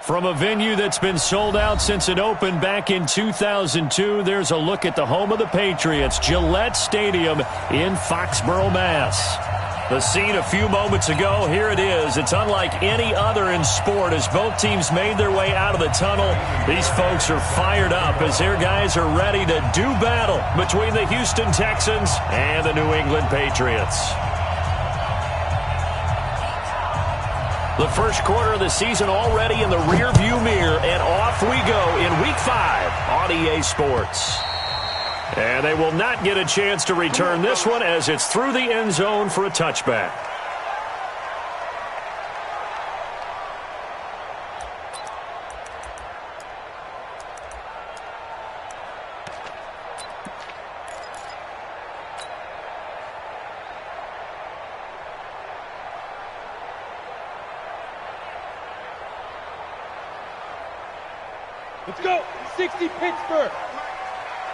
From a venue that's been sold out since it opened back in 2002, there's a look at the home of the Patriots, Gillette Stadium in Foxborough, Mass. The scene a few moments ago, here it is. It's unlike any other in sport as both teams made their way out of the tunnel. These folks are fired up as their guys are ready to do battle between the Houston Texans and the New England Patriots. The first quarter of the season already in the rearview mirror, and off we go in Week 5 on EA Sports. And they will not get a chance to return this one as it's through the end zone for a touchback. Let's go. 60 Pittsburgh.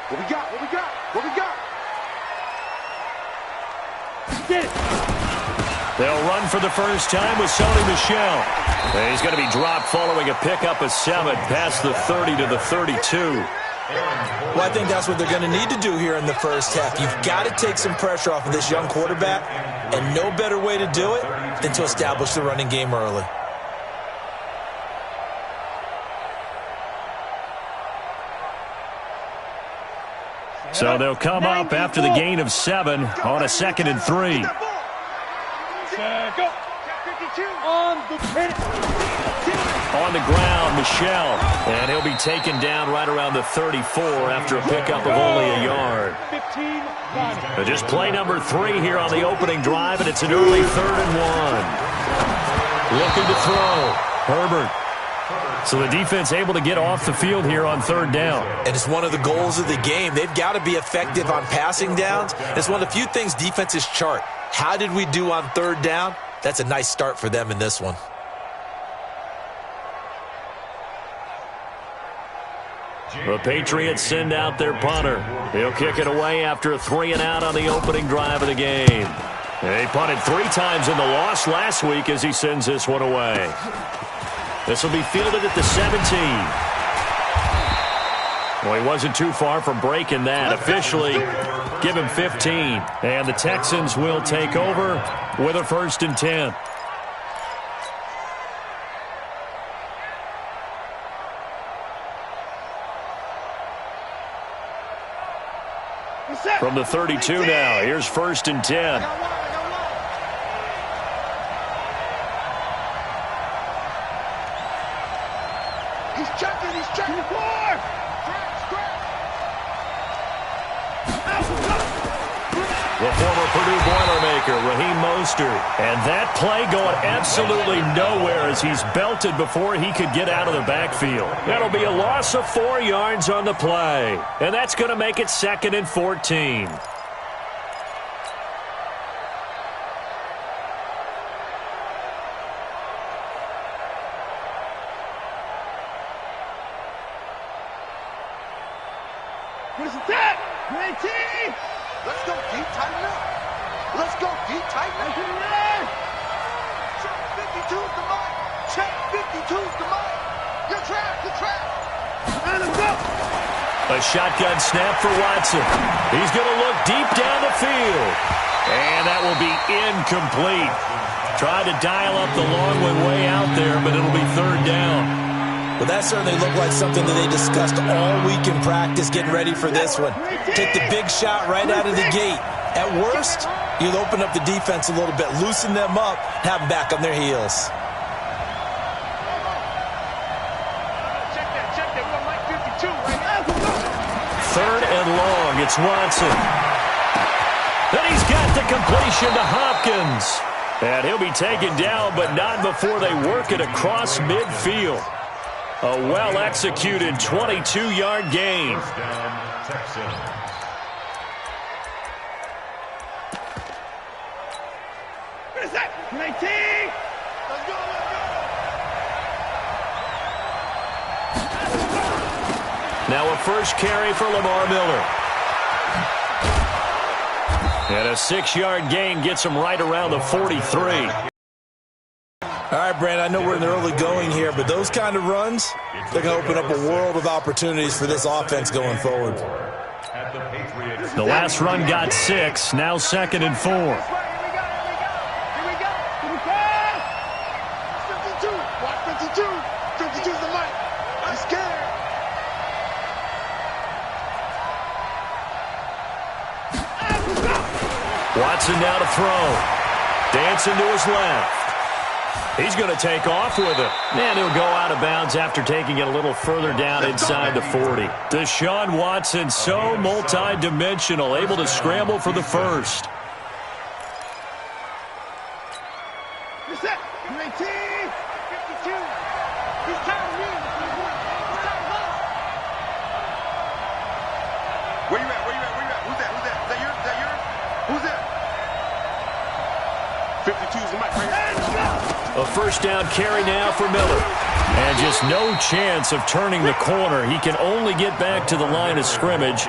What we got? What we got? What we got? Get it. They'll run for the first time with Sony Michel. He's going to be dropped following a pickup of 7 past the 30 to the 32. Well, I think that's what they're going to need to do here in the first half. You've got to take some pressure off of this young quarterback, and no better way to do it than to establish the running game early. So they'll come up after the gain of 7 on a 2nd and 3. Go. On the ground, Michel. And he'll be taken down right around the 34 after a pickup of only a yard. But just play number 3 here on the opening drive, and it's an early 3rd and 1. Looking to throw. Herbert. So the defense able to get off the field here on 3rd down. And it's one of the goals of the game. They've got to be effective on passing downs. It's one of the few things defenses chart. How did we do on 3rd down? That's a nice start for them in this one. The Patriots send out their punter. He'll kick it away after a 3-and-out on the opening drive of the game. They punted 3 times in the loss last week as he sends this one away. This will be fielded at the 17. Well, he wasn't too far from breaking that. Officially, give him 15. And the Texans will take over with a 1st and 10. From the 32 now, here's 1st and 10. He's checking. The former Purdue Boilermaker, Raheem Mostert. And that play going absolutely nowhere as he's belted before he could get out of the backfield. That'll be a loss of 4 yards on the play. And that's going to make it 2nd and 14. What is that? 19! Let's go deep, tighten up. Let's go deep, tighten up. Check 52's the mic. Check 52's the mic. You're trapped. And let's go. A shotgun snap for Watson. He's going to look deep down the field. And that will be incomplete. Tried to dial up the long one way out there, but it'll be 3rd down. Well, that certainly looked like something that they discussed all week in practice getting ready for this one. Take the big shot right out of the gate. At worst, you'll open up the defense a little bit, loosen them up, have them back on their heels. Check that. We're on Mike 52 right now. 3rd and long. It's Watson. Then he's got the completion to Hopkins. And he'll be taken down, but not before they work it across midfield. A well-executed 22-yard gain. What is that? 19! Let's go. Now a first carry for Lamar Miller. And a 6-yard gain gets him right around the 43. All right, Brandon, I know we're in the early going here, but those kind of runs, they're going to open up a world of opportunities for this offense going forward. The last run got 6, now 2nd and 4. Here we go. 52. Watch 52. 52's the mic. I'm scared. Watson now to throw. Dancing to his left. He's going to take off with it. And he'll go out of bounds after taking it a little further down inside the 40. Deshaun Watson, so multi-dimensional, able to scramble for the first. You're set. You 18. 52. He's counting me. Where you at? Who's that? Is that yours? Who's that? 52's the mic right here. A first down carry now for Miller. And just no chance of turning the corner. He can only get back to the line of scrimmage.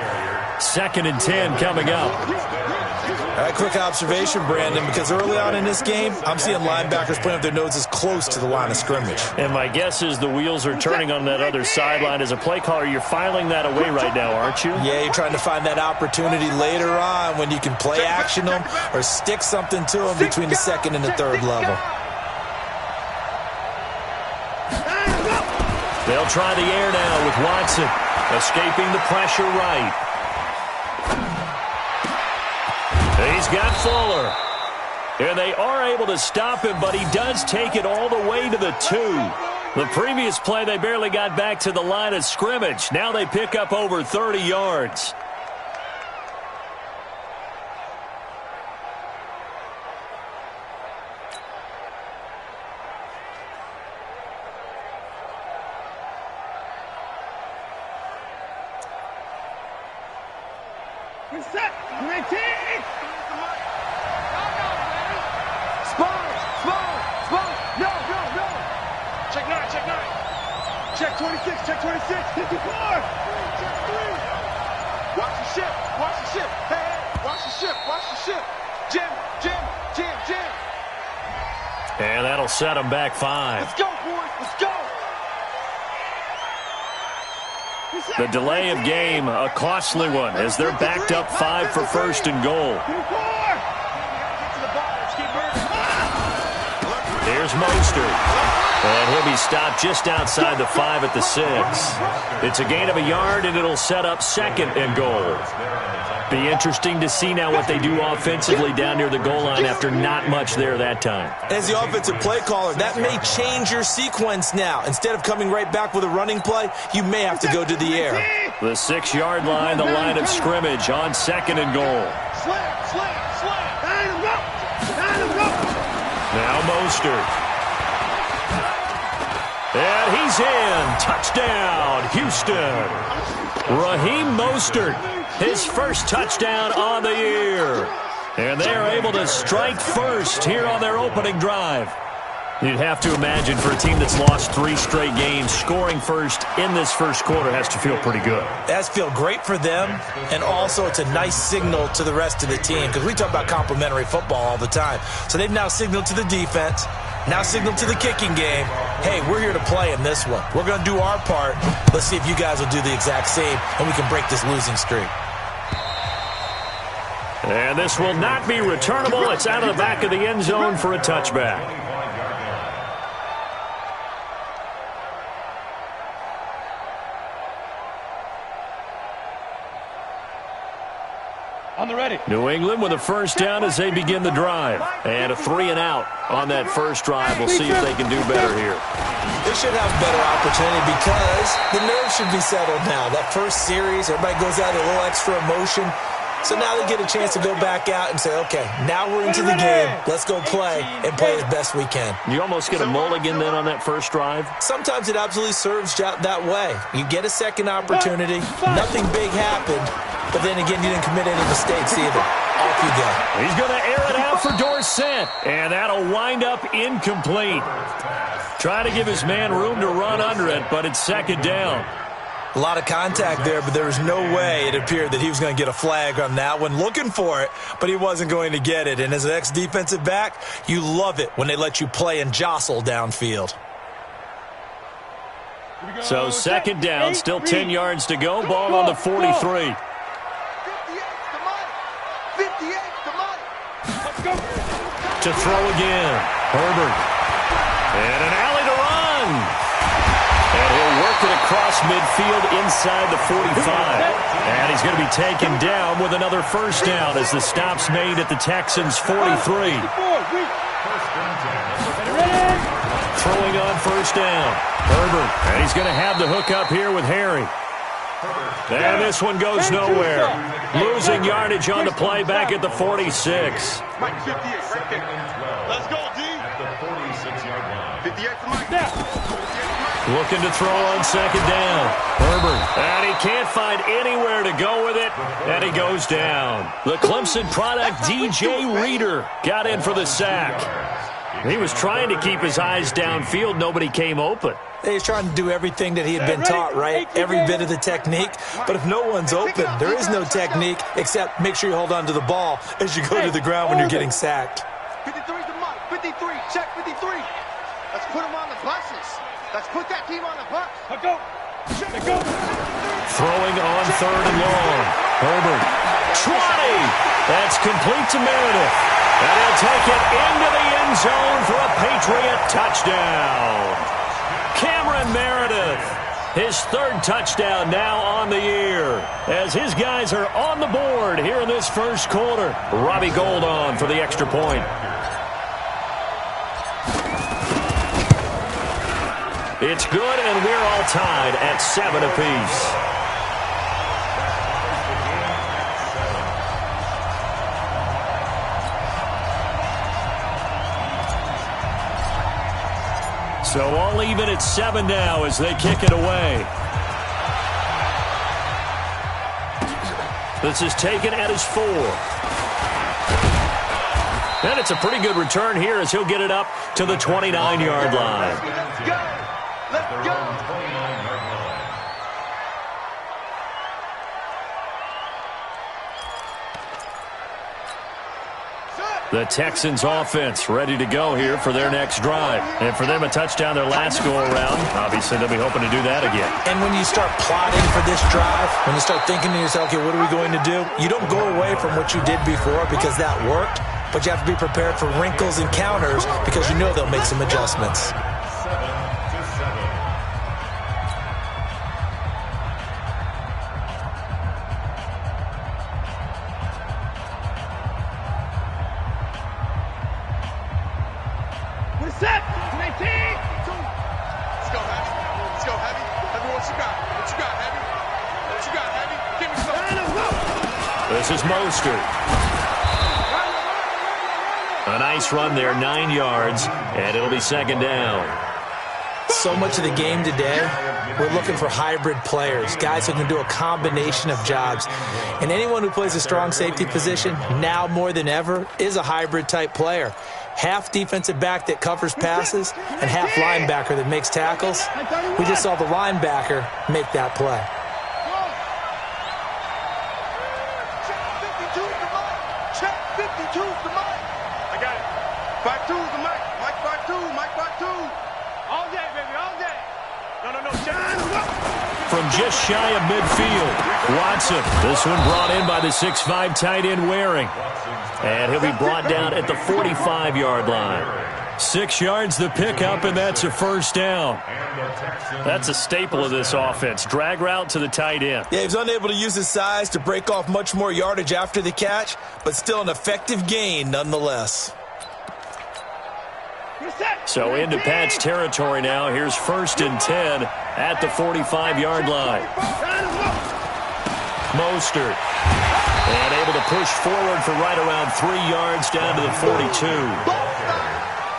2nd and 10 coming up. All right, quick observation, Brandon, because early on in this game, I'm seeing linebackers putting up their noses close to the line of scrimmage. And my guess is the wheels are turning on that other sideline. As a play caller, you're filing that away right now, aren't you? Yeah, you're trying to find that opportunity later on when you can play action them or stick something to them between the 2nd and the 3rd level. They'll try the air now with Watson, escaping the pressure right. He's got Fuller. And they are able to stop him, but he does take it all the way to the 2. The previous play, they barely got back to the line of scrimmage. Now they pick up over 30 yards. We're set. You 18. No. Check 26. Check 26. 54. Check 3. Watch the ship. Hey, watch the ship. Jim. And that'll set him back 5. Let's go, boys. Let's go. The delay of game, a costly one, as they're backed up 5 for 1st and goal. Here's Mostert. And he'll be stopped just outside the 5 at the 6. It's a gain of a yard, and it'll set up 2nd and goal. Be interesting to see now what they do offensively down near the goal line after not much there that time. As the offensive play caller, that may change your sequence now. Instead of coming right back with a running play, you may have to go to the air. The 6-yard line, the line of scrimmage on 2nd and goal. Slam. Now Mostert. And he's in. Touchdown, Houston. Raheem Mostert, his first touchdown on the year. And they are able to strike first here on their opening drive. You'd have to imagine for a team that's lost 3 straight games, scoring first in this first quarter has to feel pretty good. That's feel great for them, and also it's a nice signal to the rest of the team because we talk about complimentary football all the time. So they've now signaled to the defense, now signaled to the kicking game, hey, we're here to play in this one. We're going to do our part. Let's see if you guys will do the exact same, and we can break this losing streak. And this will not be returnable. It's out of the back of the end zone for a touchback. On the ready. New England with a first down as they begin the drive. And a 3 and out on that first drive. We'll see if they can do better here. They should have better opportunity because the nerves should be settled now. That first series, everybody goes out with a little extra emotion. So now they get a chance to go back out and say, okay, now we're into the game. Let's go play and play as best we can. You almost get a mulligan then on that first drive? Sometimes it absolutely serves that way. You get a second opportunity. Nothing big happened. But then again, you didn't commit any mistakes either. Off you go. He's going to air it out for Dorsett. And that'll wind up incomplete. Try to give his man room to run under it, but it's 2nd down. A lot of contact there, but there was no way it appeared that he was going to get a flag on that one. Looking for it, but he wasn't going to get it. And as an ex-defensive back, you love it when they let you play and jostle downfield. So second down, still 10 yards to go. Ball on the 43. 58 to Mike. 58 to Mike. Let's go. To throw again. Herbert. And an alley to run. And he'll work it across midfield inside the 45. And he's going to be taken down with another first down as the stop's made at the Texans' 43. Throwing on first down. Herbert. And he's going to have the hook up here with Harry. And this one goes nowhere. Losing yardage on the play back at the 46. Mike 58 right there. Let's go, D. At the 46-yard line. 58 for Mike. Looking to throw on second down. Herbert. And he can't find anywhere to go with it. And he goes down. The Clemson product, DJ Reader, got in for the sack. He was trying to keep his eyes downfield. Nobody came open. He was trying to do everything that he had been taught, right? Every bit of the technique. But if no one's open, there is no technique except make sure you hold on to the ball as you go to the ground when you're getting sacked. 53 to Mike. 53. Check 53. Let's put him on the buses. Let's put that team on the bus. Let's go. Let's go. Throwing on third and long. Herbert. 20. That's complete to Meredith. And he'll take it into the end zone for a Patriot touchdown. Cameron Meredith, his third touchdown now on the year, as his guys are on the board here in this first quarter. Robbie Gould on for the extra point. It's good, and we're all tied at 7 apiece. So all even at 7 now as they kick it away. This is taken at his 4. And it's a pretty good return here as he'll get it up to the 29-yard line. Let's go. Let's go. The Texans offense ready to go here for their next drive. And for them, a touchdown their last go-around. Obviously, they'll be hoping to do that again. And when you start plotting for this drive, when you start thinking to yourself, okay, what are we going to do? You don't go away from what you did before because that worked, but you have to be prepared for wrinkles and counters because you know they'll make some adjustments. Set. 19. Let's go, Heavy. Let's go, Heavy. Heavy, what you got? What you got, Heavy? What you got, Heavy? Give me some. This is Mostert. A nice run there, 9 yards, and it'll be second down. So much of the game today, we're looking for hybrid players, guys who can do a combination of jobs. And anyone who plays a strong safety position, now more than ever, is a hybrid type player. Half defensive back that covers passes and half linebacker that makes tackles. We just saw the linebacker make that play. Check 52 to Mike. Check 52 to Mike. I got it. 5-2 to Mike. Mike 5-2. Mike 5-2. All day, baby. All day. No. Check. From just shy of midfield, Watson. This one brought in by the 6'5" tight end Waring. And he'll be brought down at the 45-yard line. 6 yards the pickup, and that's a first down. That's a staple of this offense. Drag route to the tight end. Yeah, he was unable to use his size to break off much more yardage after the catch, but still an effective gain nonetheless. So into Pat's territory now. Here's 1st and 10 at the 45-yard line. Mostert. And able to push forward for right around 3 yards down to the 42.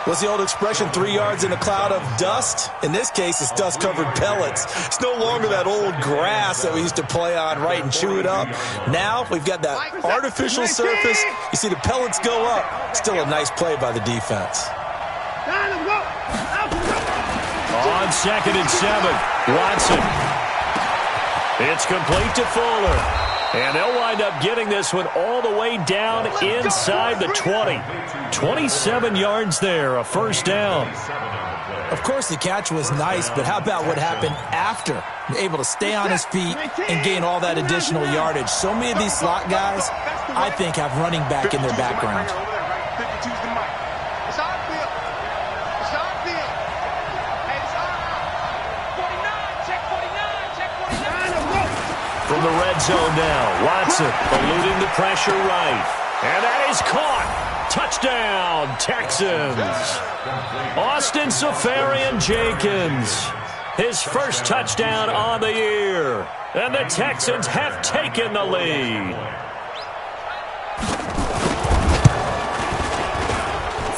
What's the old expression, 3 yards in a cloud of dust? In this case, it's dust-covered pellets. It's no longer that old grass that we used to play on, right, and chew it up. Now we've got that artificial surface. You see the pellets go up. Still a nice play by the defense. On 2nd and 7, Watson. It's complete to Fuller. And they'll wind up getting this one all the way down inside the 20. 27 yards there, a first down. Of course, the catch was nice, but how about what happened after? Able to stay on his feet and gain all that additional yardage. So many of these slot guys, I think, have running back in their background. From the red zone now, Watson eluding the pressure right. And that is caught. Touchdown, Texans. Austin Seferian-Jenkins. His first touchdown on the year. And the Texans have taken the lead.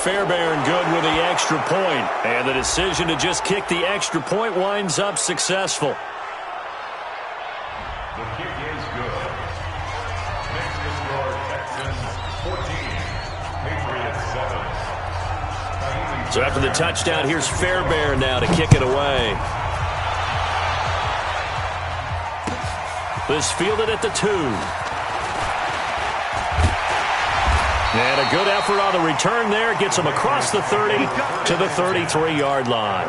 Fairbairn good with the extra point. And the decision to just kick the extra point winds up successful. The kick is good. Next to score, Texans 14, Patriots 7. So after the touchdown, here's Fairbairn now to kick it away. This fielded at the 2. And a good effort on the return there. Gets him across the 30 to the 33-yard line.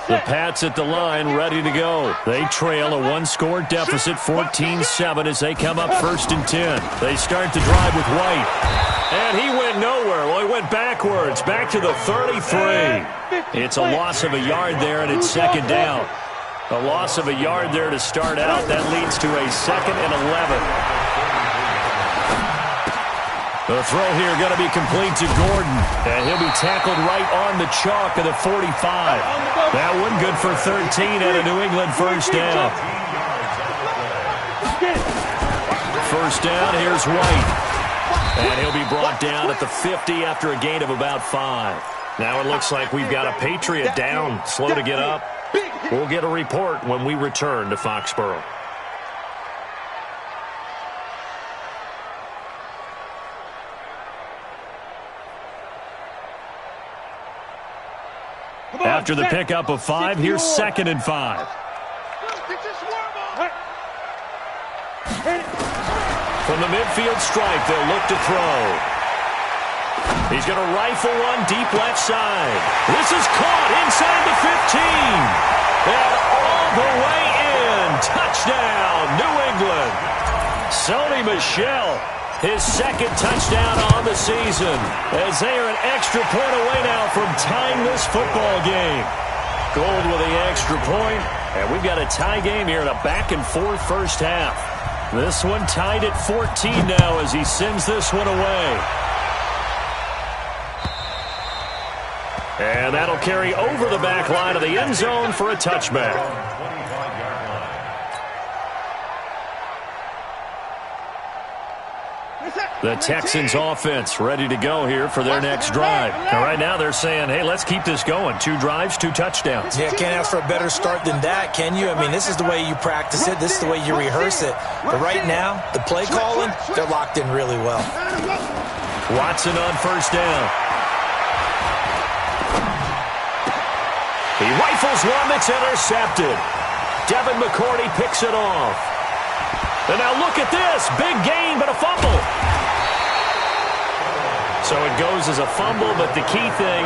The Pats at the line, ready to go. They trail a one-score deficit, 14-7, as they come up 1st and 10. They start the drive with White. And he went nowhere. Well, he went backwards, back to the 33. It's a loss of a yard there, and it's 2nd down. A loss of a yard there to start out. That leads to a 2nd and 11. The throw here going to be complete to Gordon. And he'll be tackled right on the chalk of the 45. That one good for 13 and a New England first down. First down, here's White. And he'll be brought down at the 50 after a gain of about 5. Now it looks like we've got a Patriot down, slow to get up. We'll get a report when we return to Foxborough. After the pickup of 5, here's 2nd and 5. From the midfield stripe, they'll look to throw. He's going to rifle one deep left side. This is caught inside the 15. And all the way in. Touchdown, New England. Sony Michel, his 2nd touchdown on the season, as they are an extra point away now from tying this football game. Gold with the extra point, and we've got a tie game here in a back-and-forth first half. This one tied at 14 now as he sends this one away. And that'll carry over the back line of the end zone for a touchback. The Texans offense ready to go here for their next drive. And right now they're saying, hey, let's keep this going. 2 drives, 2 touchdowns. Yeah, can't ask for a better start than that, can you? I mean, this is the way you practice it. This is the way you rehearse it. But right now, the play calling, they're locked in really well. Watson on first down. He rifles one that's intercepted. Devin McCourty picks it off. And now look at this. Big gain, but a fumble. So it goes as a fumble, but the key thing,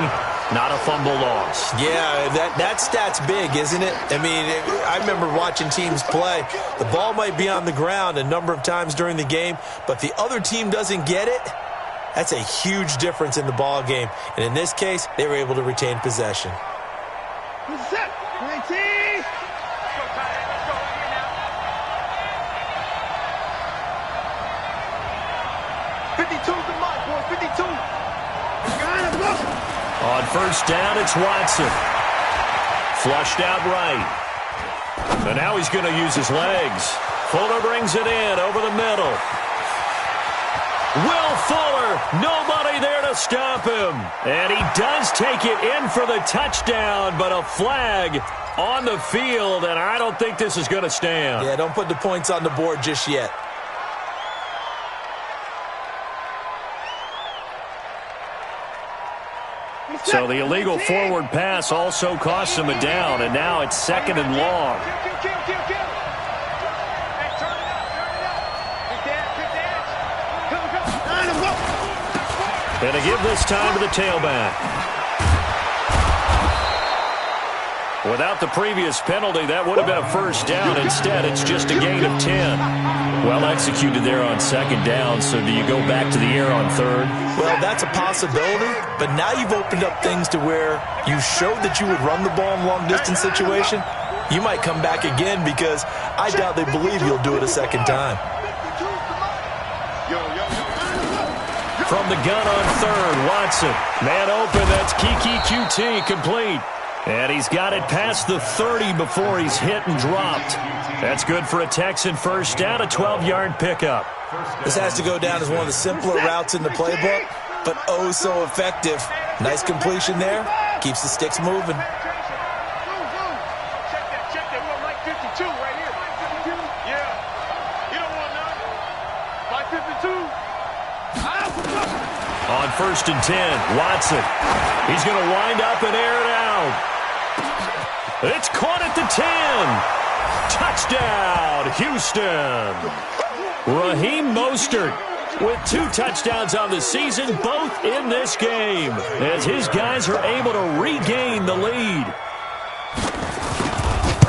not a fumble loss. Yeah, that stat's big, isn't it? I mean, I remember watching teams play. The ball might be on the ground a number of times during the game, but the other team doesn't get it. That's a huge difference in the ball game. And in this case, they were able to retain possession. On first down, it's Watson. Flushed out right. And now he's going to use his legs. Fuller brings it in over the middle. Will Fuller, nobody there to stop him. And he does take it in for the touchdown, but a flag on the field, and I don't think this is going to stand. Yeah, don't put the points on the board just yet. So the illegal forward pass also costs him a down, and now it's 2nd and long. And to give this time to the tailback. Without the previous penalty, that would have been a first down. Instead, it's just a gain of 10. Well executed there on 2nd down, so do you go back to the air on 3rd? Well, that's a possibility, but now you've opened up things to where you showed that you would run the ball in long-distance situation. You might come back again because I doubt they believe you'll do it a 2nd time. From the gun on 3rd, Watson. Man open, that's Kiki QT, complete. And he's got it past the 30 before he's hit and dropped. That's good for a Texan first down, a 12-yard pickup. This has to go down as one of the simpler routes in the playbook, but oh so effective. Nice completion there. Keeps the sticks moving. Check that. We like 52 right here. Yeah. You don't want none. Like 52. On 1st and 10, Watson. He's going to wind up and air it out. It's caught at the 10. Touchdown, Houston. Raheem Mostert with 2 touchdowns on the season, both in this game, as his guys are able to regain the lead.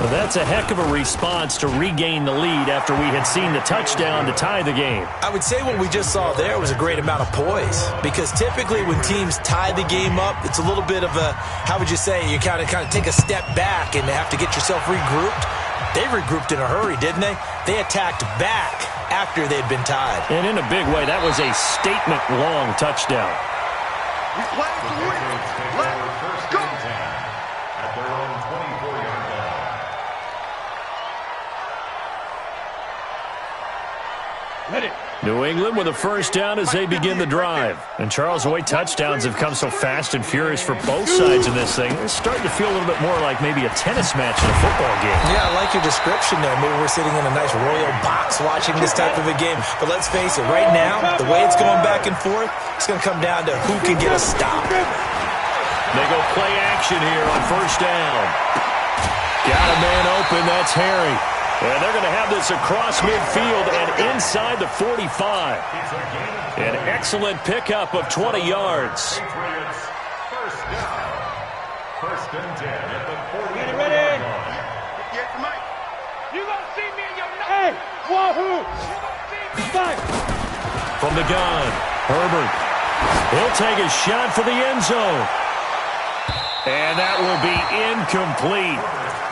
Well, that's a heck of a response to regain the lead after we had seen the touchdown to tie the game. I would say what we just saw there was a great amount of poise, because typically when teams tie the game up, it's a little bit of a, how would you say, you kind of take a step back and have to get yourself regrouped. They regrouped in a hurry, didn't they? They attacked back after they'd been tied. And in a big way, that was a statement-long touchdown. We play to win. Let's go. At their own 24-yard line. New England with a first down as they begin the drive. And Charles, the way touchdowns have come so fast and furious for both sides in this thing, it's starting to feel a little bit more like maybe a tennis match in a football game. Yeah, I like your description there. Maybe we're sitting in a nice royal box watching this type of a game. But let's face it, right now, the way it's going back and forth, it's going to come down to who can get a stop. They go play action here on 1st down. Got a man open, that's Harry. And they're going to have this across midfield and inside the 45. An excellent pickup of 20 yards. Patriots, first down. 1st and 10 at the 40-yard ready? line. Get the mic. You gonna see me in your night. Hey, wahoo! From the gun, Herbert. He'll take a shot for the end zone. And that will be incomplete.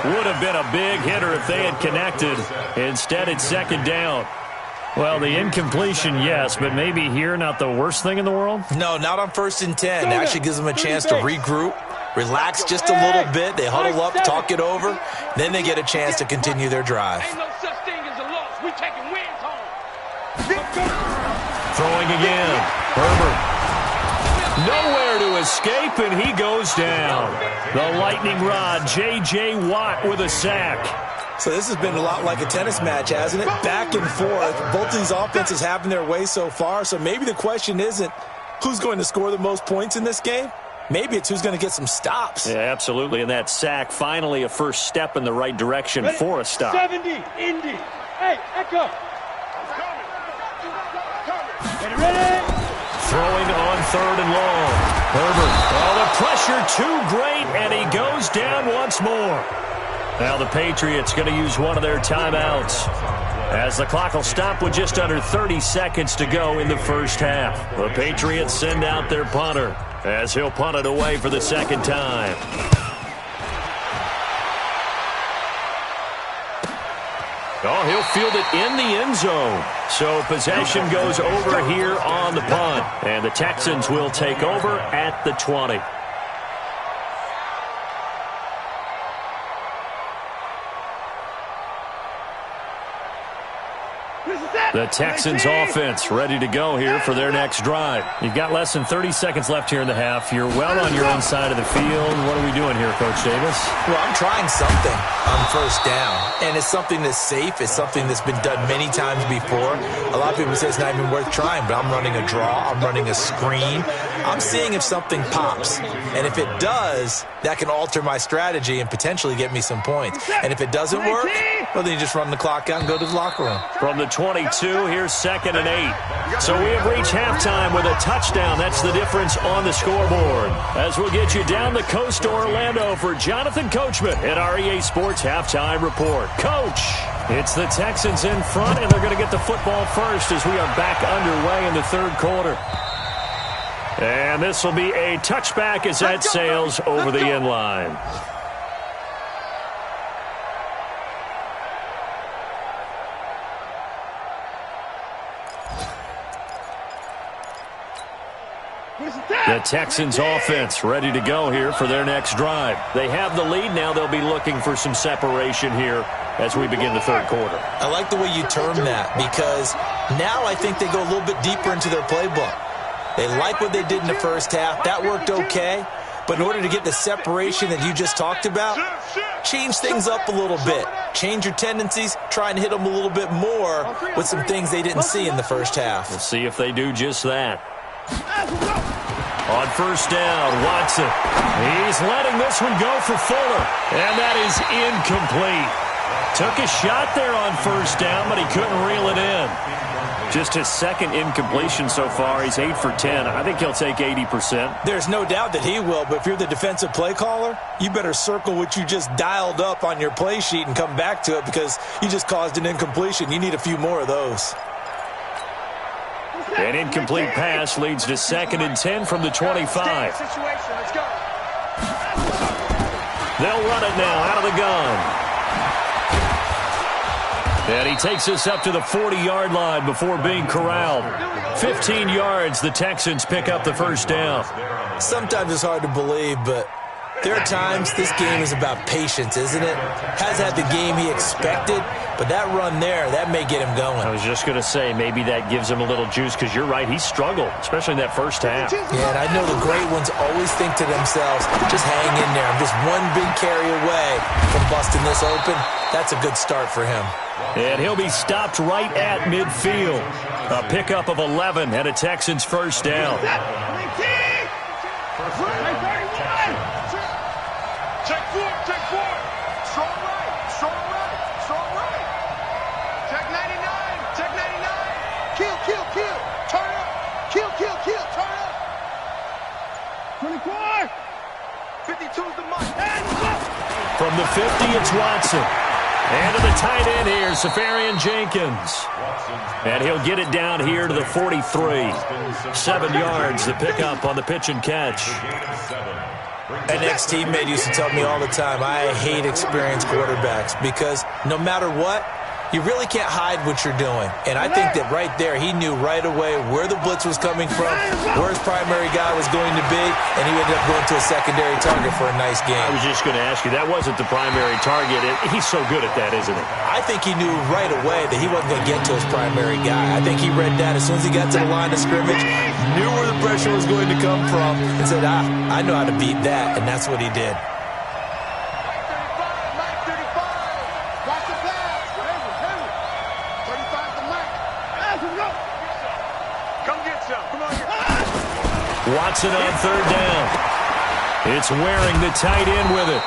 Would have been a big hitter if they had connected. Instead, it's 2nd down. Well, the incompletion, yes, but maybe here not the worst thing in the world? No, not on 1st and 10. It actually gives them a chance to regroup, relax just a little bit. They huddle up, talk it over. Then they get a chance to continue their drive. Ain't no such thing as a loss. We taking wins home. Throwing again. Herbert. Nowhere to escape, and he goes down. The lightning rod, J.J. Watt with a sack. So this has been a lot like a tennis match, hasn't it? Back and forth. Both these offenses having their way so far. So maybe the question isn't who's going to score the most points in this game. Maybe it's who's going to get some stops. Yeah, absolutely. And that sack, finally a first step in the right direction for a stop. 70, Indy. Hey, Echo. Get ready. Throwing on 3rd and long. Herbert. Oh, the pressure too great, and he goes down once more. Now the Patriots going to use one of their timeouts, as the clock will stop with just under 30 seconds to go in the first half. The Patriots send out their punter, as he'll punt it away for the 2nd time. Oh, he'll field it in the end zone. So possession goes over here on the punt. And the Texans will take over at the 20. The Texans offense ready to go here for their next drive. You've got less than 30 seconds left here in the half. You're well on your own side of the field. What are we doing here, Coach Davis? Well, I'm trying something on first down, and it's something that's safe. It's something that's been done many times before. A lot of people say it's not even worth trying, but I'm running a draw. I'm running a screen. I'm seeing if something pops, and if it does, that can alter my strategy and potentially get me some points. And if it doesn't work, well, then you just run the clock out and go to the locker room. From the 22, here's 2nd and 8. So we have reached halftime with a touchdown. That's the difference on the scoreboard. As we'll get you down the coast to Orlando for Jonathan Coachman at our EA Sports Halftime Report. Coach, it's the Texans in front, and they're going to get the football first as we are back underway in the third quarter. And this will be a touchback as that sails over the end line. The Texans offense ready to go here for their next drive. They have the lead. Now they'll be looking for some separation here as we begin the third quarter. I like the way you term that, because now I think they go a little bit deeper into their playbook. They like what they did in the first half. That worked okay. But in order to get the separation that you just talked about, change things up a little bit. Change your tendencies. Try and hit them a little bit more with some things they didn't see in the first half. We'll see if they do just that. On first down, Watson. He's letting this one go for Fuller. And that is incomplete. Took a shot there on first down, but he couldn't reel it in. Just his second incompletion so far. He's 8 for 10. I think he'll take 80%. There's no doubt that he will, but if you're the defensive play caller, you better circle what you just dialed up on your play sheet and come back to it, because you just caused an incompletion. You need a few more of those. An incomplete pass leads to 2nd and 10 from the 25. They'll run it now out of the gun. And he takes us up to the 40-yard line before being corralled. 15 yards, the Texans pick up the first down. Sometimes it's hard to believe, but there are times this game is about patience, isn't it? Has had the game he expected, but that run there, that may get him going. I was just going to say, maybe that gives him a little juice, because you're right, he struggled, especially in that first half. Yeah, and I know the great ones always think to themselves, just hang in there. I'm just one big carry away from busting this open. That's a good start for him. And he'll be stopped right at midfield. A pickup of 11 and a Texans first down. Check 4, check 4. Strong right, strong right, strong right. Check 99, check 99. Kill, kill, kill. Turn up. Kill, kill, kill. Turn up. 24. 52's the mark. From the 50, it's Watson. And to the tight end here, Safarian Jenkins. And he'll get it down here to the 43. 7 yards, the pickup on the pitch and catch. An ex-teammate used to tell me all the time, I hate experienced quarterbacks, because no matter what, you really can't hide what you're doing. And I think that right there, he knew right away where the blitz was coming from, where his primary guy was going to be, and he ended up going to a secondary target for a nice game. I was just going to ask you, that wasn't the primary target. He's so good at that, isn't he? I think he knew right away that he wasn't going to get to his primary guy. I think he read that as soon as he got to the line of scrimmage, knew where the pressure was going to come from, and said, I know how to beat that, and that's what he did. Watson on third down. It's Waring, the tight end, with it.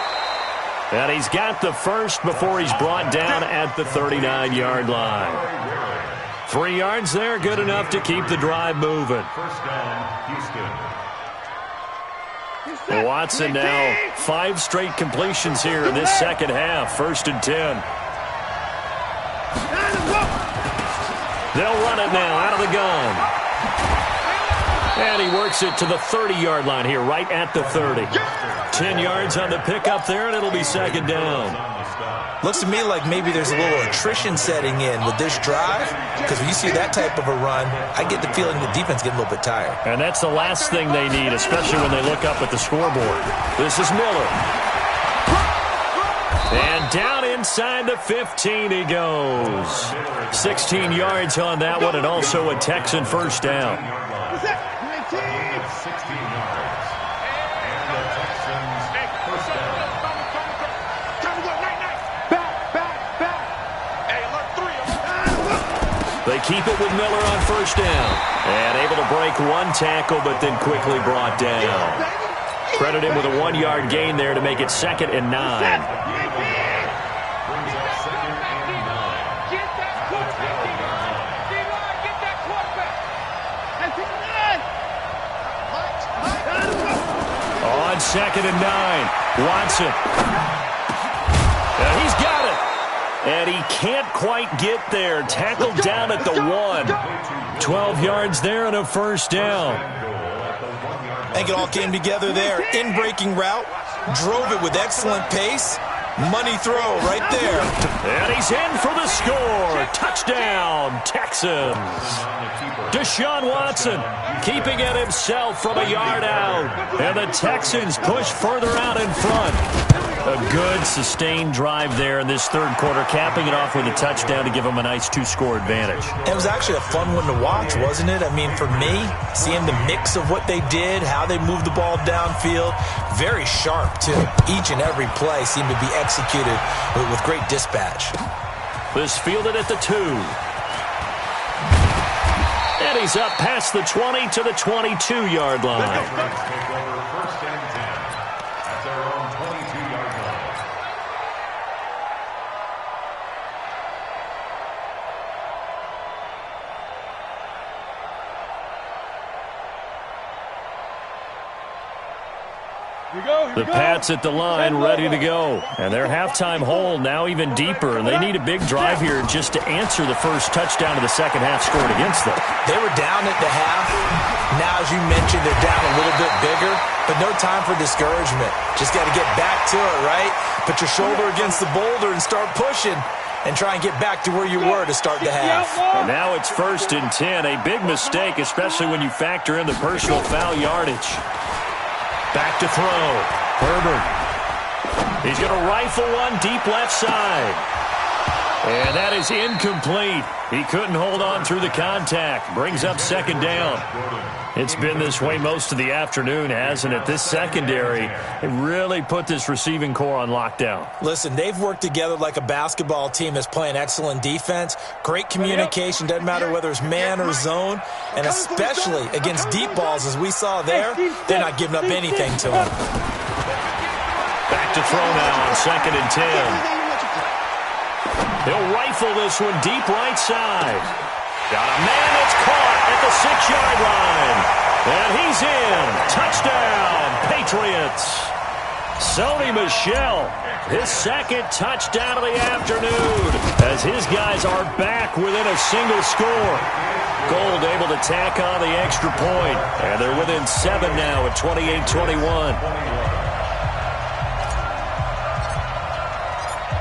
And he's got the first before he's brought down at the 39-yard line. 3 yards there, good enough to keep the drive moving. First down, Houston. Watson now 5 straight completions here in this second half. 1st and 10. They'll run it now out of the gun. And he works it to the 30-yard line here, right at the 30. 10 yards on the pickup there, and it'll be second down. Looks to me like maybe there's a little attrition setting in with this drive, because when you see that type of a run, I get the feeling the defense getting a little bit tired. And that's the last thing they need, especially when they look up at the scoreboard. This is Miller. And down in inside the 15 he goes. 16 yards on that one, and also a Texan first down. 16 yards. And the Texans first down. They keep it with Miller on first down. And able to break one tackle, but then quickly brought down. Credit him with a 1-yard gain there to make it 2nd and 9. On 2nd and 9, Watson. He's got it. And he can't quite get there. Tackled down at the 1. 12 yards there and a first down. I think it all came together there. In-breaking route. Drove it with excellent pace. Money throw right there. And he's in for the score. Touchdown, Texans. Deshaun Watson keeping it himself from a yard out. And the Texans push further out in front. A good, sustained drive there in this third quarter, capping it off with a touchdown to give them a nice 2-score advantage. It was actually a fun one to watch, wasn't it? I mean, for me, seeing the mix of what they did, how they moved the ball downfield, very sharp, too. Each and every play seemed to be executed with great dispatch. This fielded at the 2. And he's up past the 20 to the 22-yard line. First and 10 at their own 22-yard line. The Pats at the line, ready to go. And their halftime hole now even deeper, and they need a big drive here just to answer the first touchdown of the second half scored against them. They were down at the half. Now, as you mentioned, they're down a little bit bigger, but no time for discouragement. Just got to get back to it, right? Put your shoulder against the boulder and start pushing and try and get back to where you were to start the half. And now it's 1st and 10, a big mistake, especially when you factor in the personal foul yardage. Back to throw. Herbert. He's going to rifle one deep left side. And that is incomplete. He couldn't hold on through the contact. Brings up 2nd down. It's been this way most of the afternoon, hasn't it? This secondary, it really put this receiving core on lockdown. Listen, they've worked together like a basketball team that's playing excellent defense. Great communication, doesn't matter whether it's man or zone. And especially against deep balls, as we saw there, they're not giving up anything to them. Back to throw now on 2nd and 10. He'll rifle this one deep right side. Got a man that's caught at the 6-yard line. And he's in. Touchdown, Patriots. Sony Michel, his 2nd touchdown of the afternoon, as his guys are back within a single score. Gold able to tack on the extra point. And they're within 7 now at 28-21.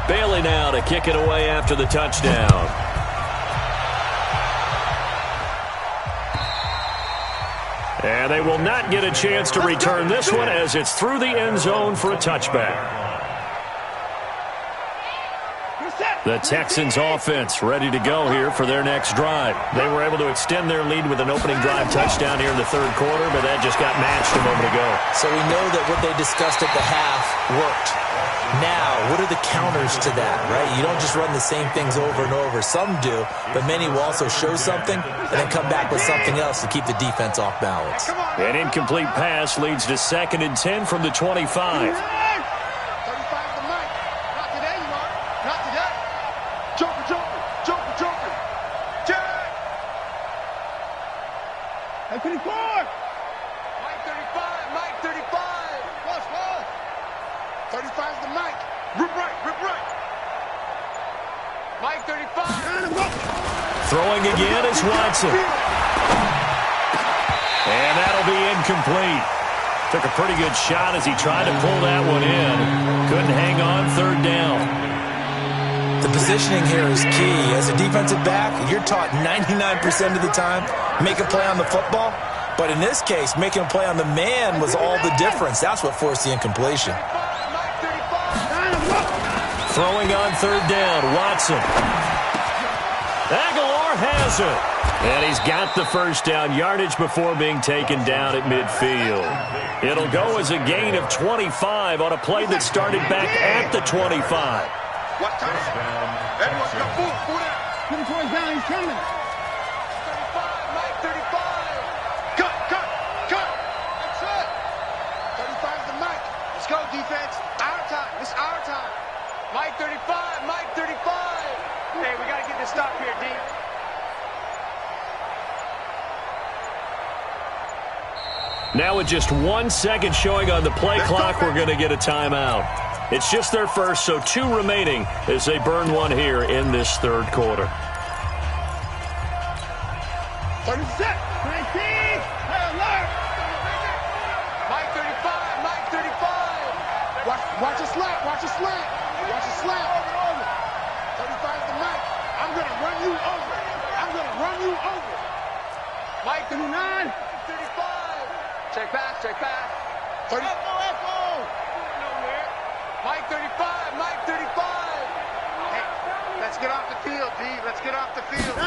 Bailey now to kick it away after the touchdown. And they will not get a chance to return this one as it's through the end zone for a touchback. The Texans offense ready to go here for their next drive. They were able to extend their lead with an opening drive touchdown here in the third quarter, but that just got matched a moment ago. So we know that what they discussed at the half worked. Now, what are the counters to that, right? You don't just run the same things over and over. Some do, but many will also show something and then come back with something else to keep the defense off balance. An incomplete pass leads to 2nd and 10 from the 25. Throwing again is Watson. And that'll be incomplete. Took a pretty good shot as he tried to pull that one in. Couldn't hang on 3rd down. The positioning here is key. As a defensive back, you're taught 99% of the time, make a play on the football. But in this case, making a play on the man was all the difference. That's what forced the incompletion. Throwing on third down, Watson. Aguilar has it. And he's got the first down, yardage before being taken down at midfield. It'll go as a gain of 25 on a play that started back at the 25. What time? Edwards got food out. 24 is down, he's coming. 35, Mike, 35. Cut. That's it. 35 is the Mike. Let's go, defense. Our time. It's our time. Mike 35, Mike 35. Hey, we got to get this stop here, D. Now with just 1 second showing on the play clock, we're going to get a timeout. It's just their first, so 2 remaining as they burn one here in this third quarter. 36, 19, alert! Mike 35, Mike 35. Watch a slant, watch a slant. Watch a slant. 35 is the Mike. I'm going to run you over. Mike 39, 35. Check back. 30. Mike 35, Mike 35. Hey, let's get off the field, D. Let's get off the field.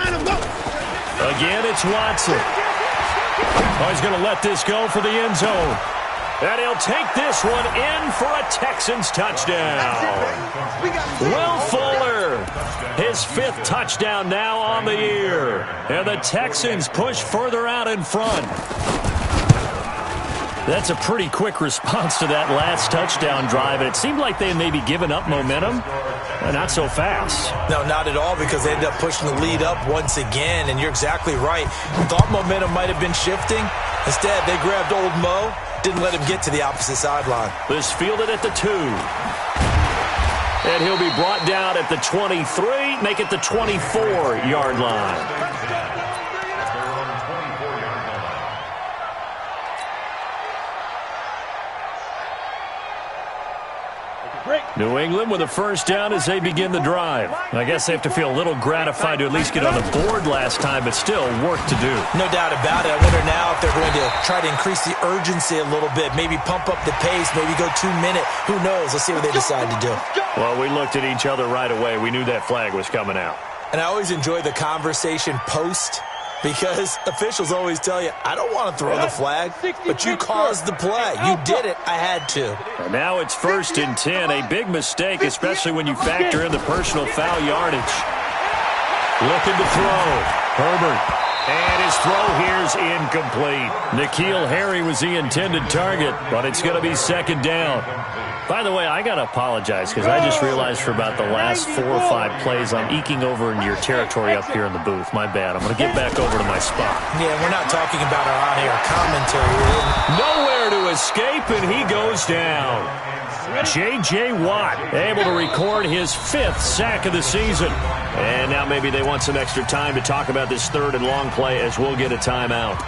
Again, it's Watson. Oh, he's going to let this go for the end zone. And he'll take this one in for a Texans touchdown. Will Fuller, his 5th touchdown now on the year. And the Texans push further out in front. That's a pretty quick response to that last touchdown drive, and it seemed like they may be giving up momentum. Not so fast. No, not at all, because they ended up pushing the lead up once again, and you're exactly right. Thought momentum might have been shifting. Instead, they grabbed old Mo, didn't let him get to the opposite sideline. This fielded at the 2. And he'll be brought down at the 23, make it the 24-yard line. New England with a first down as they begin the drive. I guess they have to feel a little gratified to at least get on the board last time, but still work to do. No doubt about it. I wonder now if they're going to try to increase the urgency a little bit, maybe pump up the pace, maybe go 2-minute. Who knows? Let's see what they decide to do. Well, we looked at each other right away. We knew that flag was coming out. And I always enjoy the conversation post, because officials always tell you, I don't want to throw the flag, but you caused the play. You did it. I had to. And now it's 1st and 10. A big mistake, especially when you factor in the personal foul yardage. Looking to throw. Herbert. And his throw here's incomplete. N'Keal Harry was the intended target, but it's going to be 2nd down. By the way, I got to apologize because I just realized for about the last 4 or 5 plays I'm eking over into your territory up here in the booth. My bad. I'm going to get back over to my spot. Yeah, we're not talking about our on-air commentary. Nowhere to escape, and he goes down. J.J. Watt able to record his 5th sack of the season. And now maybe they want some extra time to talk about this 3rd and long play as we'll get a timeout.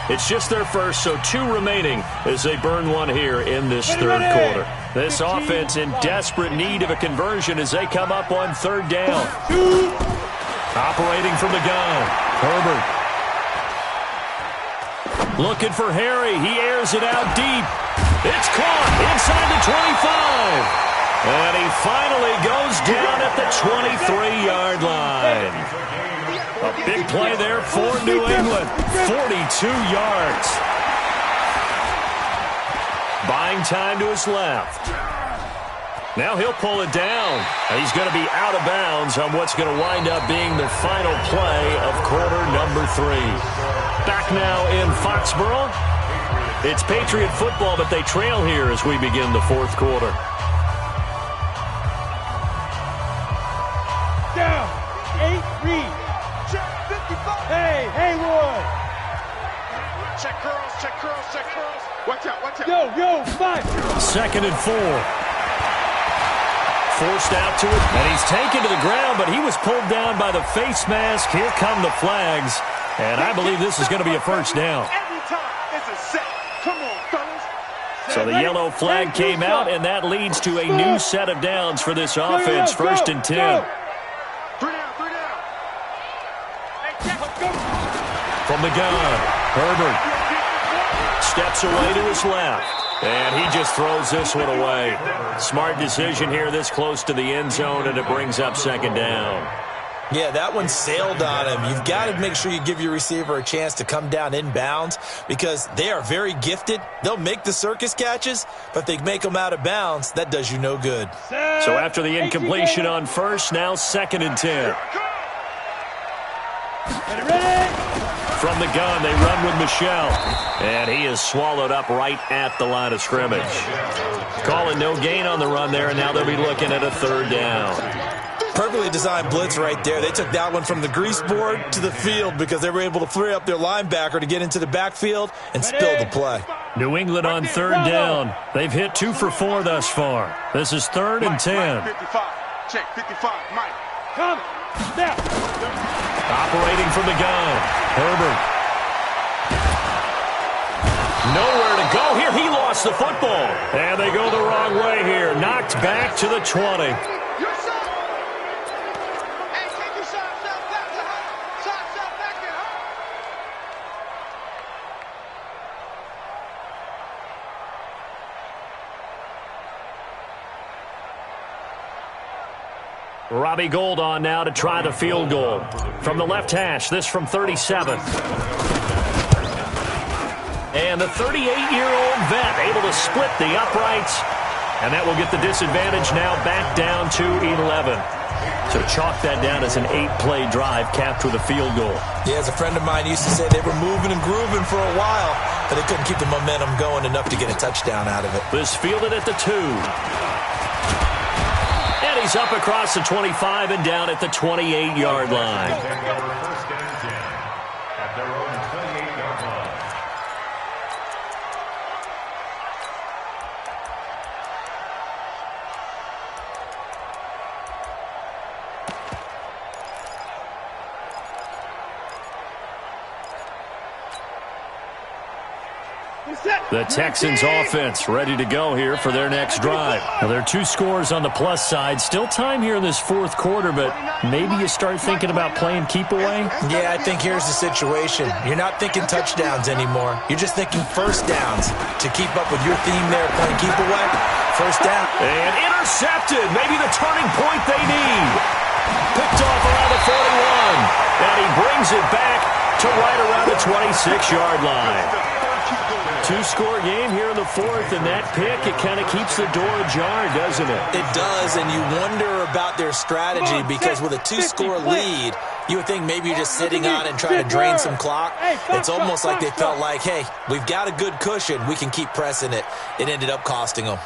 It's just their first, so 2 remaining as they burn one here in this 3rd quarter. This offense in desperate need of a conversion as they come up on 3rd down. Operating from the gun, Herbert. Looking for Harry. He airs it out deep. It's caught inside the 25. And he finally goes down at the 23-yard line. A big play there for New England. 42 yards. Buying time to his left. Now he'll pull it down. He's going to be out of bounds on what's going to wind up being the final play of quarter number 3. Back now in Foxborough. It's Patriot football, but they trail here as we begin the 4th quarter. Down. 8 read. Check 55. Hey, Haywood. Check curls. Watch out. Yo, 5. 2nd and 4. Forced out to it, and he's taken to the ground, but he was pulled down by the face mask. Here come the flags, and I believe this is going to be a first down. Every time it's a set. Come on, fellas. So the yellow flag came out, and that leads to a new set of downs for this offense. 1st and 10. 3 down. From the gun, Herbert steps away to his left. And he just throws this one away. Smart decision here this close to the end zone, and it brings up second down. Yeah, that one sailed on him. You've got to make sure you give your receiver a chance to come down inbounds because they are very gifted. They'll make the circus catches, but if they make them out of bounds, that does you no good. So after the incompletion on first, now 2nd and 10. From the gun, they run with Michel. And he is swallowed up right at the line of scrimmage. Calling no gain on the run there, and now they'll be looking at a 3rd down. Perfectly designed blitz right there. They took that one from the grease board to the field because they were able to free up their linebacker to get into the backfield and spill the play. New England on 3rd down. They've hit 2 for 4 thus far. This is 3rd and 10. 55. Check 55. Mike. Come. Snap. Operating from the gun. Herbert. Nowhere to go here. He lost the football. And they go the wrong way here. Knocked back to the 20. Robbie Gould on now to try the field goal. From the left hash, this from 37. And the 38-year-old vet able to split the uprights. And that will get the disadvantage now back down to 11. So chalk that down as an 8-play drive capped with a field goal. Yeah, as a friend of mine used to say, they were moving and grooving for a while, but they couldn't keep the momentum going enough to get a touchdown out of it. This fielded at the 2. And he's up across the 25 and down at the 28-yard line. First and 10 at their own 28-yard line. The Texans offense ready to go here for their next drive. Now, there are 2 scores on the plus side. Still time here in this 4th quarter, but maybe you start thinking about playing keep away? Yeah, I think here's the situation. You're not thinking touchdowns anymore. You're just thinking first downs. To keep up with your theme there, playing keep away, first down. And intercepted. Maybe the turning point they need. Picked off around the 41. And he brings it back to right around the 26-yard line. 2-score game here in the 4th, and that pick, it kind of keeps the door ajar, doesn't it? It does, and you wonder about their strategy because with a 2-score lead, you would think maybe you're just sitting on and trying to drain some clock. It's almost like they felt like, hey, we've got a good cushion. We can keep pressing it. It ended up costing them.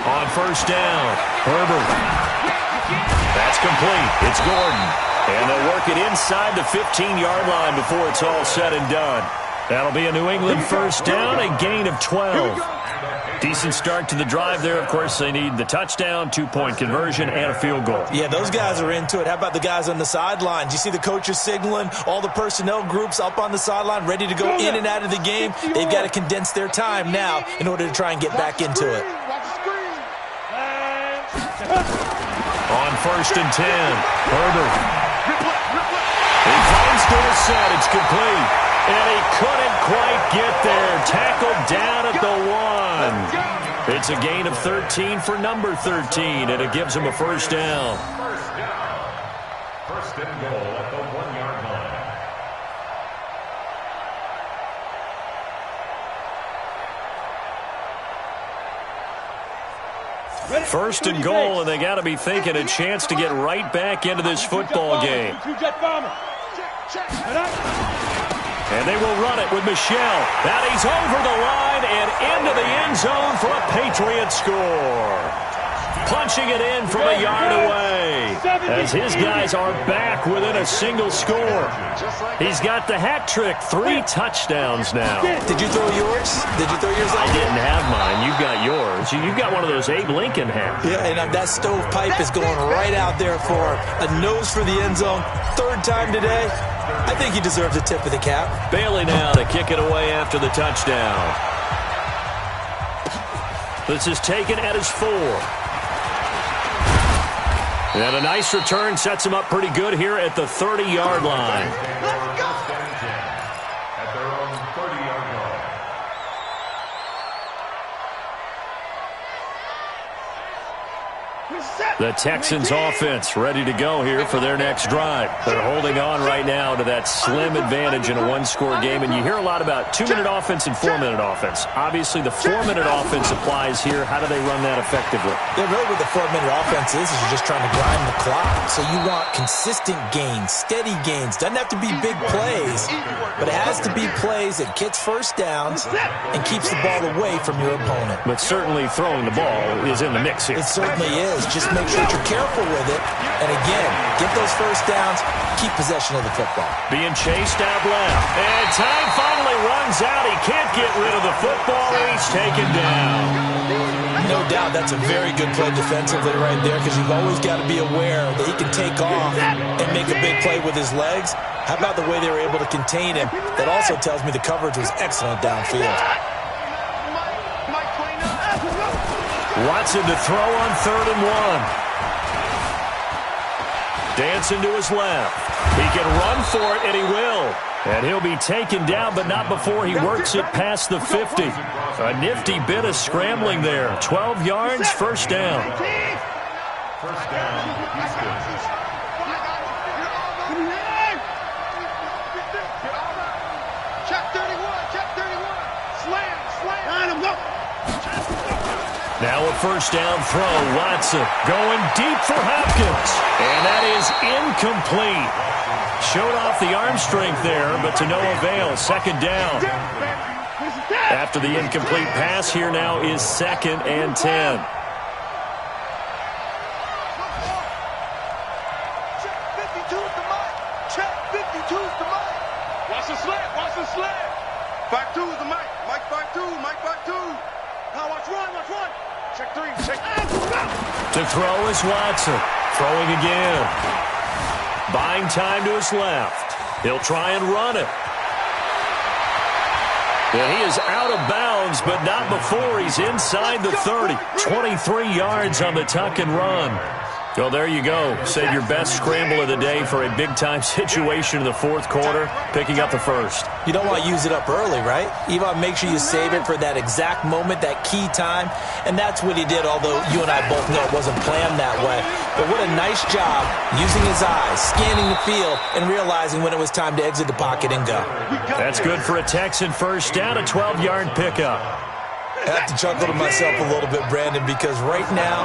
On first down, Herbert. That's complete. It's Gordon. And they'll work it inside the 15-yard line before it's all said and done. That'll be a New England first down, a gain of 12. Decent start to the drive there. Of course, they need the touchdown, 2-point conversion, and a field goal. Yeah, those guys are into it. How about the guys on the sidelines? You see the coaches signaling, all the personnel groups up on the sideline ready to go in and out of the game. They've got to condense their time now in order to try and get back into it. On first and 10, Herbert. He finds Dorsett. It's complete. And he couldn't quite get there. Tackled down at the 1. It's a gain of 13 for number 13, and it gives him a first down. First down. First and goal at the 1-yard line. First and goal, and they got to be thinking a chance to get right back into this football game. And they will run it with Michel. That he's over the line and into the end zone for a Patriot score. Punching it in from a yard away as his guys are back within a single score. He's got the hat trick, 3 touchdowns now. Did you throw yours? Did you throw yours out? I didn't have mine. You've got yours. You've got one of those Abe Lincoln hats. Yeah, and that stovepipe is going right out there for a nose for the end zone. 3rd time today. I think he deserves a tip of the cap. Bailey now to kick it away after the touchdown. This is taken at his 4. And a nice return sets him up pretty good here at the 30-yard line. At their own 30-yard line. The Texans offense ready to go here for their next drive. They're holding on right now to that slim advantage in a one-score game. And you hear a lot about 2-minute offense and 4-minute offense. Obviously, the 4-minute offense applies here. How do they run that effectively? Yeah, really what the 4-minute offense is you're just trying to grind the clock. So you want consistent gains, steady gains. Doesn't have to be big plays, but it has to be plays that gets first downs and keeps the ball away from your opponent. But certainly throwing the ball is in the mix here. It certainly is. Just make sure you're careful with it. And again, get those first downs, keep possession of the football. Being chased out left. And time finally runs out. He can't get rid of the football. He's taken down. No doubt that's a very good play defensively right there because you've always got to be aware that he can take off and make a big play with his legs. How about the way they were able to contain him? That also tells me the coverage was excellent downfield. Watson to throw on 3rd and 1. Dancing to his left. He can run for it, and he will. And he'll be taken down, but not before he works it past the 50. A nifty bit of scrambling there. 12 yards, first down. First down, Houston. Check 31, check 31. Slam, slam. Go. Now a first down throw. Watson going deep for Hopkins. And that is incomplete. Showed off the arm strength there, but to no avail. Second down. After the incomplete pass, here now is 2nd and 10. Check 52's the mic. Check 52's the mic. Watch the slant, watch the slant. 5-2 is the mic. Mike 5-2, Mike 5-2. Now watch run, watch run. Check 3, check. To throw is Watson. Throwing again. Buying time to his left. He'll try and run it. And he is out of bounds, but not before he's inside the 30. 23 yards on the tuck and run. Well, there you go. Save your best scramble of the day for a big-time situation in the 4th quarter, picking up the first. You don't want to use it up early, right? You want to make sure you save it for that exact moment, that key time. And that's what he did, although you and I both know it wasn't planned that way. But what a nice job using his eyes, scanning the field, and realizing when it was time to exit the pocket and go. That's good for a Texan first down, a 12-yard pickup. I have to chuckle to myself a little bit, Brandon, because right now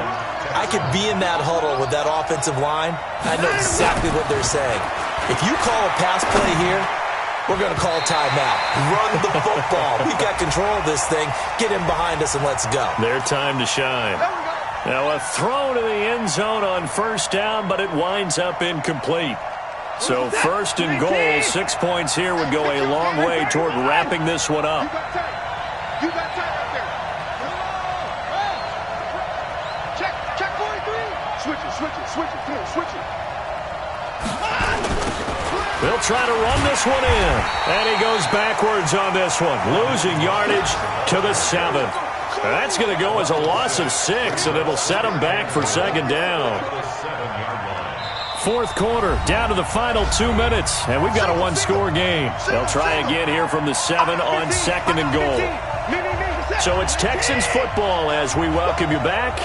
I could be in that huddle with that offensive line. I know exactly what they're saying. If you call a pass play here, we're going to call timeout. Run the football. We got control of this thing. Get him behind us and let's go. Their time to shine. Now a throw to the end zone on first down, but it winds up incomplete. So 1st and goal, 6 points here would go a long way toward wrapping this one up. You got time right there. Check 43. Switch it. Come on, switch it. They'll try to run this one in. And he goes backwards on this one, losing yardage to the 7. That's going to go as a loss of 6, and it'll set him back for 2nd down. 4th quarter, down to the final 2 minutes, and we've got a one-score game. They'll try again here from the 7 on 2nd and goal. So it's Texans football as we welcome you back.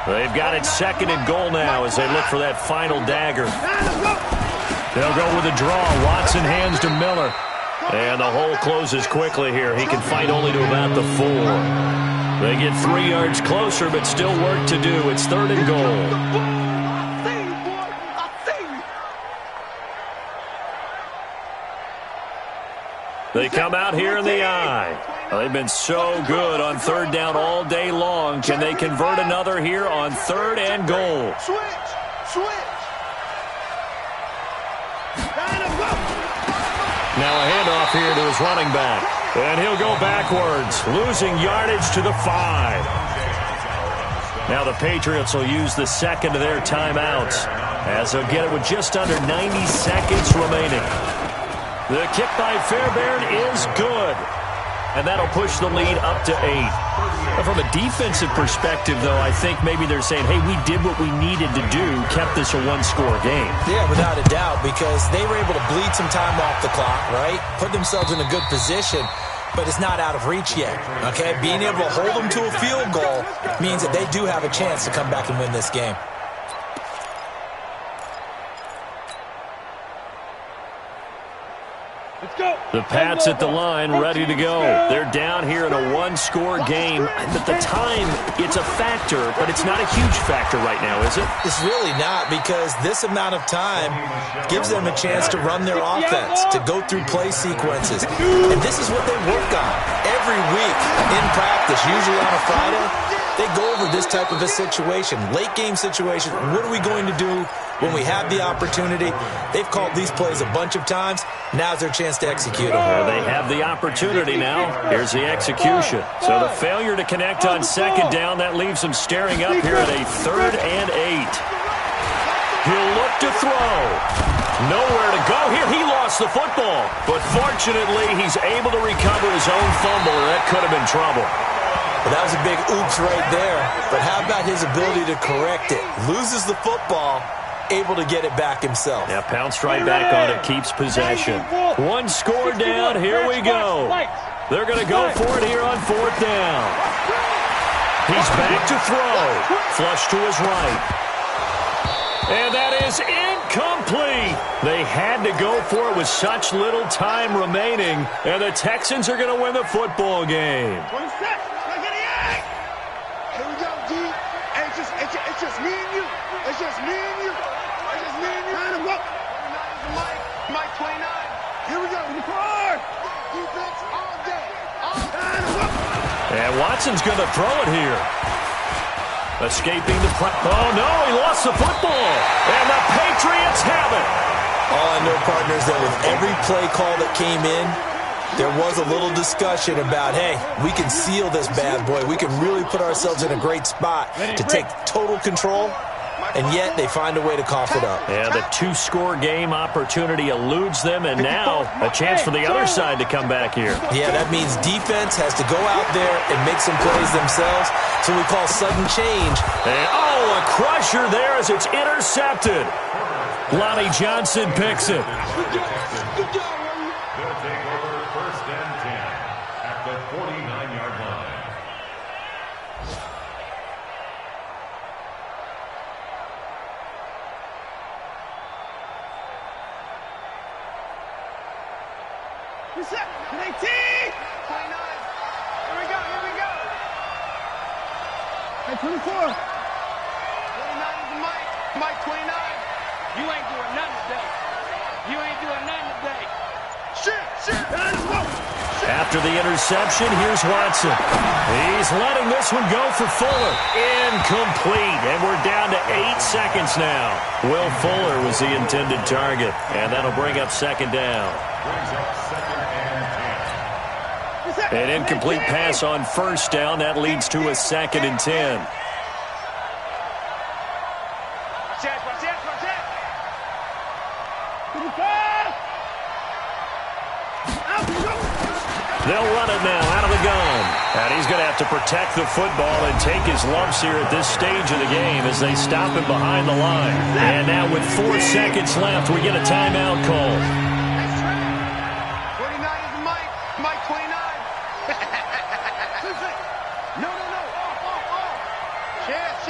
They've got it 2nd and goal now as they look for that final dagger. They'll go with a draw. Watson hands to Miller. And the hole closes quickly here. He can fight only to about the 4. They get 3 yards closer, but still work to do. It's 3rd and goal. They come out here in the eye. They've been so good on 3rd down all day long. Can they convert another here on 3rd and goal? Switch. Now a handoff here to his running back. And he'll go backwards, losing yardage to the 5. Now the Patriots will use the 2nd of their timeouts as they'll get it with just under 90 seconds remaining. The kick by Fairbairn is good. And that'll push the lead up to 8. But from a defensive perspective, though, I think maybe they're saying, hey, we did what we needed to do, kept this a one-score game. Yeah, without a doubt, because they were able to bleed some time off the clock, right? Put themselves in a good position, but it's not out of reach yet, okay? Being able to hold them to a field goal means that they do have a chance to come back and win this game. The Pats at the line, ready to go. They're down here in a one-score game. At the time, it's a factor, but it's not a huge factor right now, is it? It's really not, because this amount of time gives them a chance to run their offense, to go through play sequences. And this is what they work on every week in practice, usually on a Friday. They go over this type of a situation, late-game situation. What are we going to do when we have the opportunity? They've called these plays a bunch of times. Now's their chance to execute them. Well, they have the opportunity now. Here's the execution. So the failure to connect on second down, that leaves them staring up here at a 3rd and 8. He'll look to throw. Nowhere to go here. He lost the football. But fortunately, he's able to recover his own fumble, or that could have been trouble. Well, that was a big oops right there. But how about his ability to correct it? Loses the football, able to get it back himself. Yeah, pounced right back on it, keeps possession. One score down, here we go. They're going to go for it here on 4th down. He's back to throw. Flush to his right. And that is incomplete. They had to go for it with such little time remaining, and the Texans are going to win the football game. 26. Here we go, D. It's just me and you. It's just me and you. It's just me and you. Line him up. Mike 29. Here we go. Defense all day. Line him up. And Watson's going to throw it here. Escaping the oh, no, he lost the football. And the Patriots have it. All I know, partners, that with every play call that came in, there was a little discussion about, hey, we can seal this bad boy. We can really put ourselves in a great spot to take total control, and yet they find a way to cough it up. Yeah, the 2-score game opportunity eludes them, and now a chance for the other side to come back here. Yeah, that means defense has to go out there and make some plays themselves. So we call sudden change. And, oh, a crusher there as it's intercepted. Lonnie Johnson picks it. They'll take over 1st and 10 at the 49-yard line. Reset. 19. 29. Here we go. Hey, 24. 29 is the Mike 29. You ain't doing nothing today. Shit. After the interception, here's Watson. He's letting this one go for Fuller. Incomplete, and we're down to 8 seconds now. Will Fuller was the intended target, and that'll bring up 2nd down. An incomplete pass on 1st down. That leads to a 2nd and 10. They'll run it now out of the gun. And he's going to have to protect the football and take his lumps here at this stage of the game as they stop him behind the line. And now with 4 seconds left, we get a timeout call. 29 is the Mike 29. No. Chest.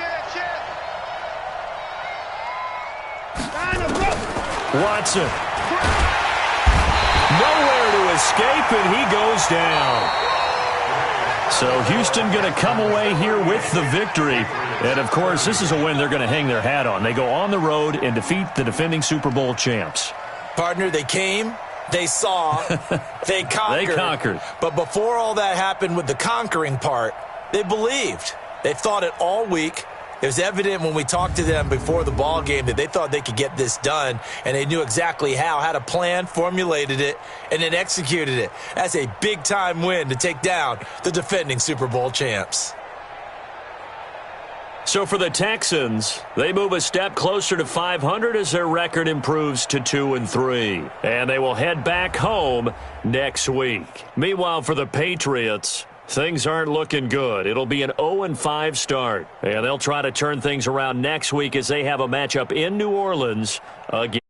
Watson. Nowhere to escape, and he goes down. So Houston going to come away here with the victory. And, of course, this is a win they're going to hang their hat on. They go on the road and defeat the defending Super Bowl champs. Partner, they came, they saw, they conquered. They conquered. But before all that happened with the conquering part, they believed. They thought it all week. It was evident when we talked to them before the ball game that they thought they could get this done, and they knew exactly how, had a plan, formulated it, and then executed it. That's a big-time win to take down the defending Super Bowl champs. So for the Texans, they move a step closer to 500 as their record improves to 2-3. And they will head back home next week. Meanwhile, for the Patriots, things aren't looking good. It'll be an 0-5 start. And they'll try to turn things around next week as they have a matchup in New Orleans again.